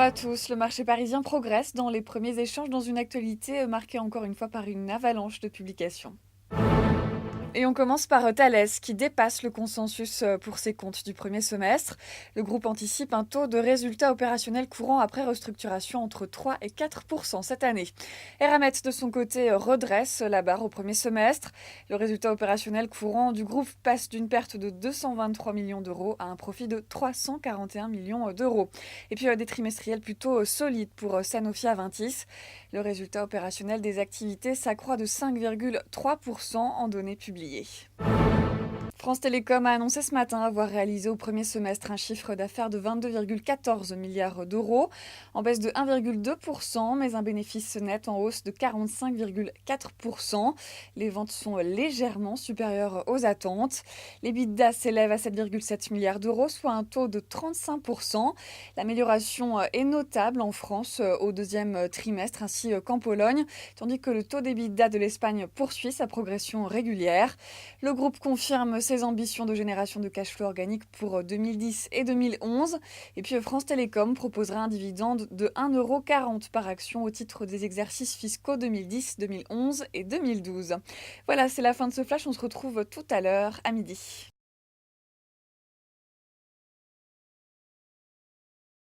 à tous. Le marché parisien progresse dans les premiers échanges dans une actualité marquée encore une fois par une avalanche de publications. Et on commence par Thales, qui dépasse le consensus pour ses comptes du premier semestre. Le groupe anticipe un taux de résultat opérationnel courant après restructuration entre 3 et 4% cette année. Eramet, de son côté, redresse la barre au premier semestre. Le résultat opérationnel courant du groupe passe d'une perte de 223 millions d'euros à un profit de 341 millions d'euros. Et puis des trimestriels plutôt solides pour Sanofi Aventis. Le résultat opérationnel des activités s'accroît de 5,3% en données publiées. France Télécom a annoncé ce matin avoir réalisé au premier semestre un chiffre d'affaires de 22,14 milliards d'euros, en baisse de 1,2%, mais un bénéfice net en hausse de 45,4%. Les ventes sont légèrement supérieures aux attentes. L'EBITDA s'élève à 7,7 milliards d'euros, soit un taux de 35%. L'amélioration est notable en France au deuxième trimestre, ainsi qu'en Pologne, tandis que le taux d'EBITDA de l'Espagne poursuit sa progression régulière. Le groupe confirme ses ambitions de génération de cash flow organique pour 2010 et 2011. Et puis France Télécom proposera un dividende de 1,40 € par action au titre des exercices fiscaux 2010, 2011 et 2012. Voilà, c'est la fin de ce flash. On se retrouve tout à l'heure à midi.